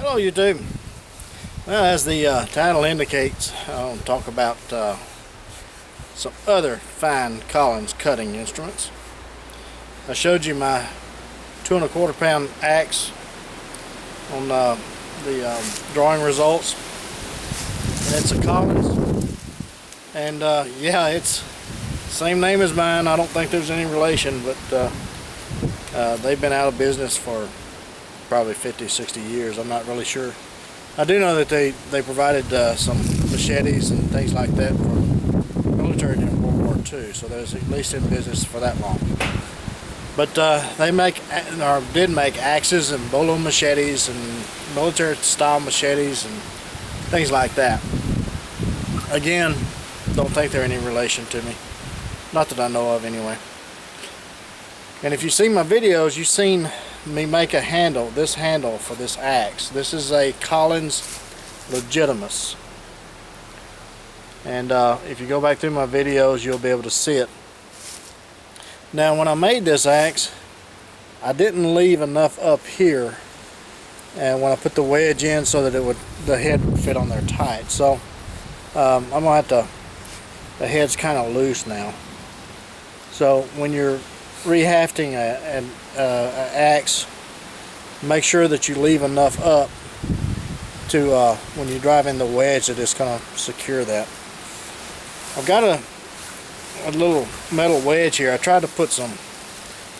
Hello YouTube. Well, as the title indicates, I'll talk about some other fine Collins cutting instruments. I showed you my 2¼ pound axe on the drawing results, and it's a Collins, and yeah, it's same name as mine. I don't think there's any relation, but they've been out of business for probably 50-60 years. I'm not really sure. I do know that they provided some machetes and things like that for military during World War II, so there's at least in business for that long. But they make, or did make, axes and bolo machetes and military style machetes and things like that. Again, don't think they're any relation to me, not that I know of anyway. And if you've seen my videos, you've seen me make a handle, this handle for this axe. This is a Collins Legitimus, and if you go back through my videos, you'll be able to see it. Now, when I made this axe, I didn't leave enough up here, and when I put the wedge in so that the head would fit on there tight. So I'm gonna have to, the head's kind of loose now. So when you're rehafting an axe, make sure that you leave enough up to when you drive in the wedge that it's going to secure that. I've got a little metal wedge here. I tried to put some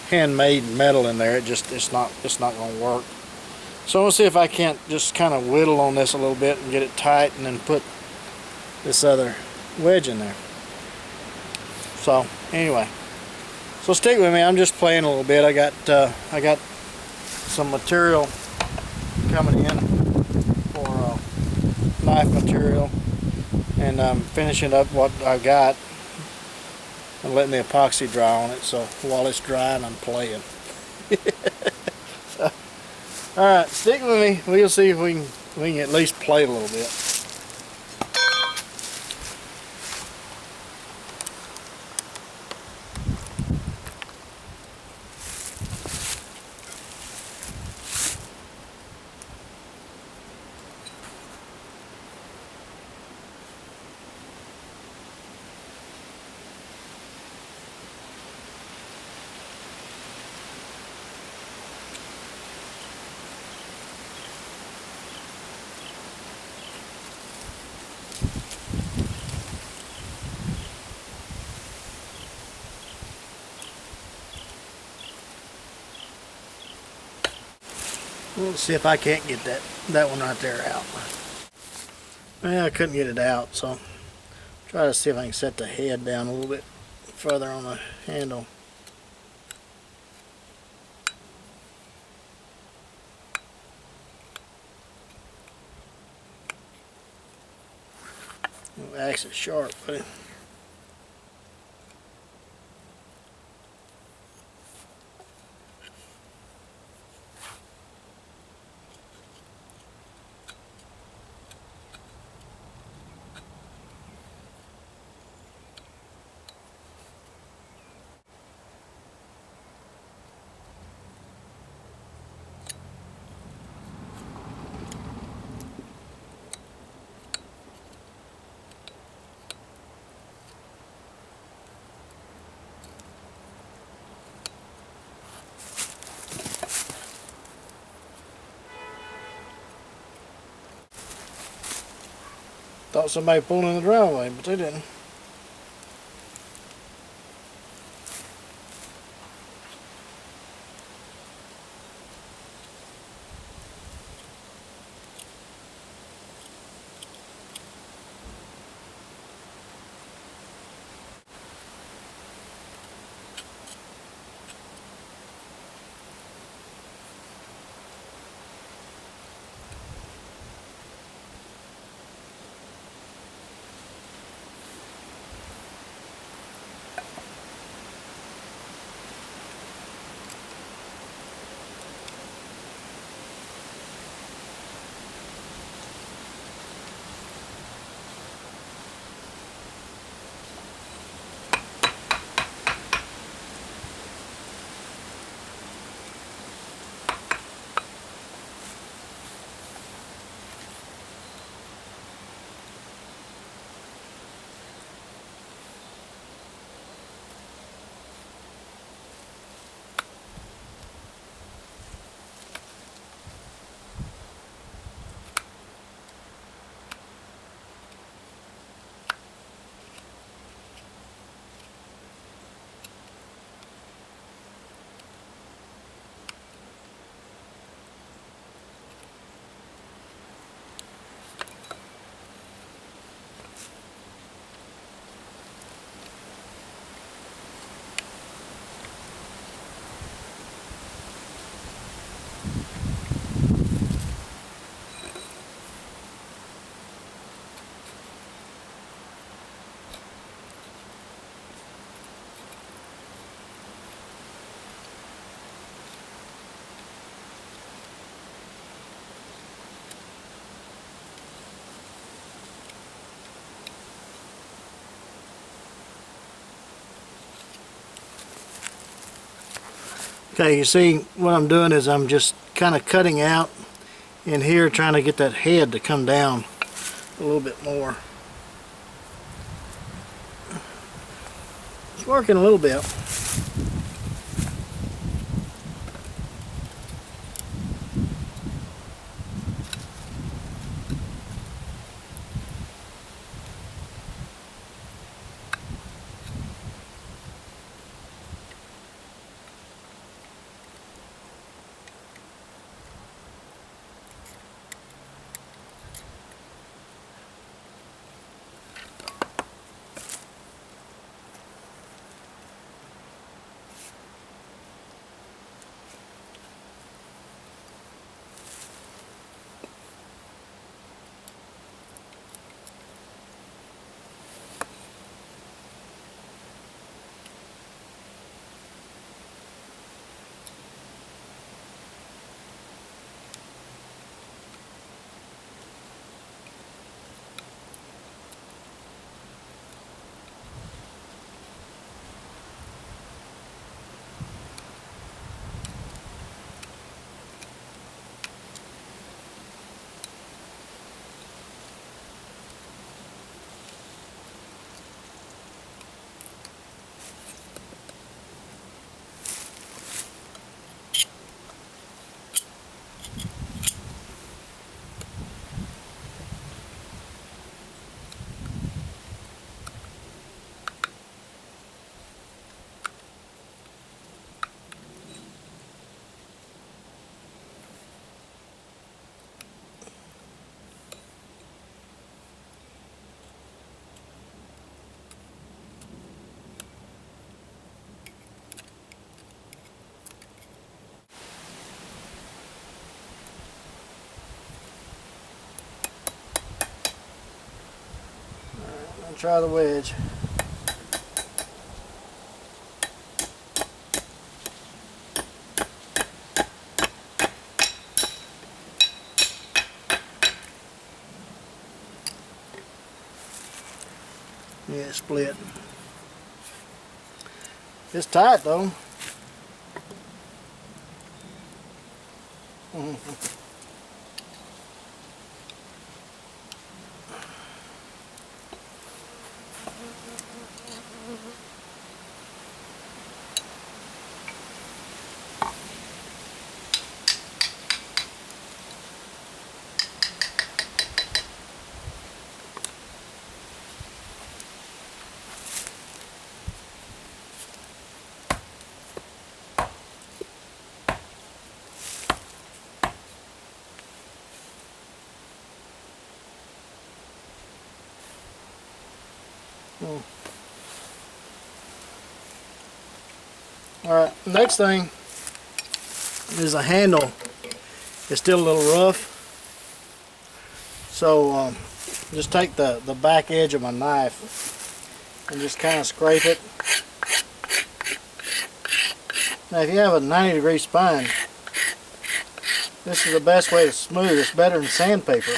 handmade metal in there. It's not going to work. So I'm going to see if I can't just kind of whittle on this a little bit and get it tight, and then put this other wedge in there. So anyway, so stick with me. I'm just playing a little bit. I got some material coming in for knife material, and I'm finishing up what I got and letting the epoxy dry on it. So while it's drying, I'm playing. So, all right, stick with me. We'll see if we can at least play a little bit. Let's see if I can't get that one right there out. Well, I couldn't get it out, so try to see if I can set the head down a little bit further on the handle. The axe is sharp, buddy. Thought somebody pulled in the driveway, but they didn't. Okay, you see what I'm doing is I'm just kind of cutting out in here, trying to get that head to come down a little bit more. It's working a little bit. I'll try the wedge. Yeah, it split. It's tight though. Alright, next thing is a handle. It's still a little rough. So just take the back edge of my knife and just kind of scrape it. Now if you have a 90-degree spine, this is the best way to smooth. It's better than sandpaper.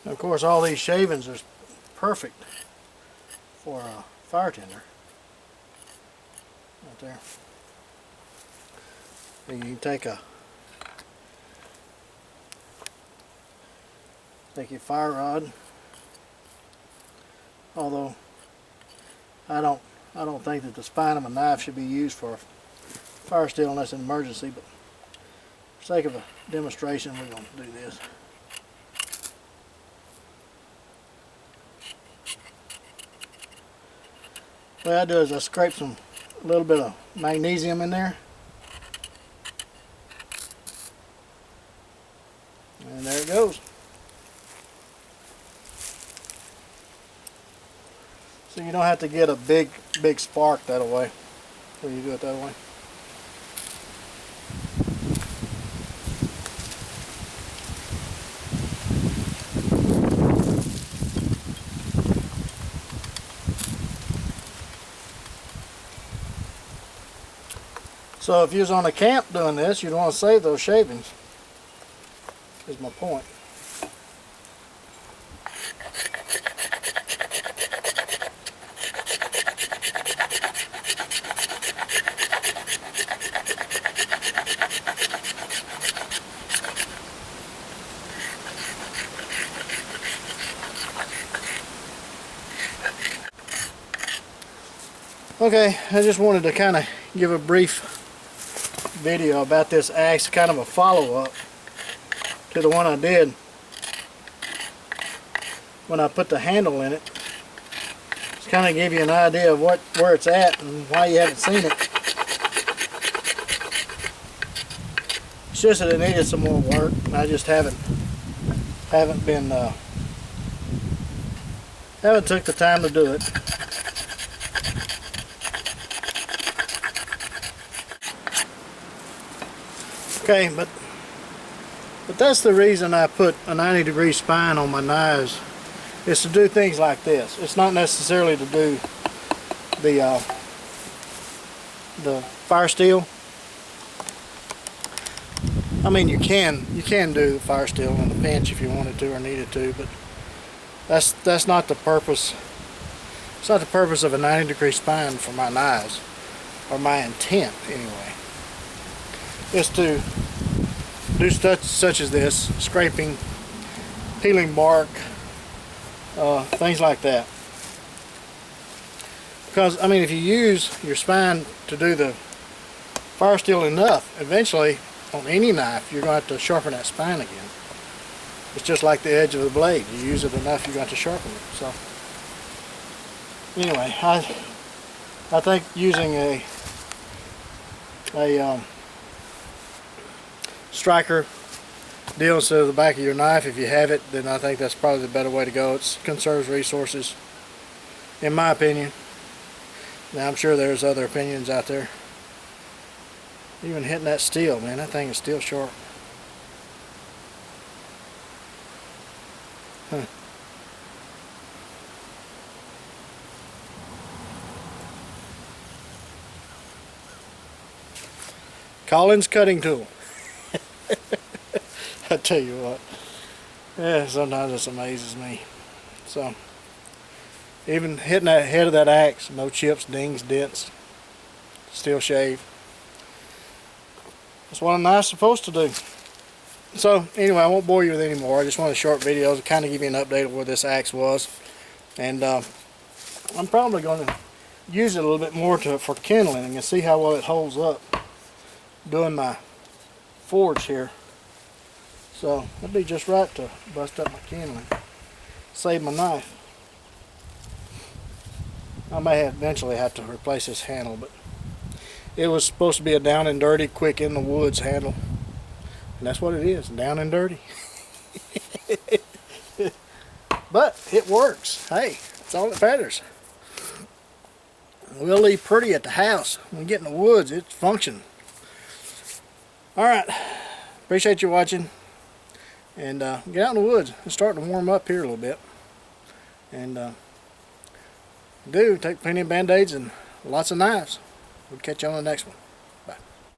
Of course, all these shavings are perfect for a fire tender. Right there. And you can take a take your fire rod, although I don't think that the spine of a knife should be used for fire steel unless an emergency, but for the sake of a demonstration we're going to do this. What I do is I scrape a little bit of magnesium in there, and there it goes. So you don't have to get a big spark that way when you do it that way. So if you was on a camp doing this, you'd want to save those shavings, is my point. Okay, I just wanted to kind of give a brief video about this axe, kind of a follow-up to the one I did when I put the handle in it. Just kind of give you an idea of where it's at and why you haven't seen it. It's just that it needed some more work, and I just haven't took the time to do it. Okay, but that's the reason I put a 90-degree spine on my knives, is to do things like this. It's not necessarily to do the fire steel. I mean, you can do the fire steel on the pinch if you wanted to or needed to, but that's not the purpose. It's not the purpose of a 90-degree spine for my knives, or my intent anyway. Is to do such as this, scraping, peeling bark, things like that. Because, I mean, if you use your spine to do the fire steel enough, eventually, on any knife, you're going to have to sharpen that spine again. It's just like the edge of the blade. You use it enough, you're going to have to sharpen it. So, anyway, I think using a striker deal instead of the back of your knife, if you have it, then I think that's probably the better way to go. It conserves resources, in my opinion. Now, I'm sure there's other opinions out there. Even hitting that steel, man, that thing is still sharp. Huh. Collins cutting tool. I tell you what, yeah, sometimes this amazes me. So, even hitting that head of that axe, no chips, dings, dents, still shave. That's what a knife's supposed to do. So, anyway, I won't bore you with any more. I just wanted short videos to kind of give you an update of where this axe was. And I'm probably going to use it a little bit more for kindling and see how well it holds up doing my forge here. So it'd be just right to bust up my kindling, save my knife. I may eventually have to replace this handle, but it was supposed to be a down and dirty, quick in the woods handle, and that's what it is, down and dirty. But it works. Hey, that's all that matters. We'll leave pretty at the house. When we get in the woods, it's functioning. Alright, appreciate you watching. And get out in the woods. It's starting to warm up here a little bit. And take plenty of band-aids and lots of knives. We'll catch you on the next one.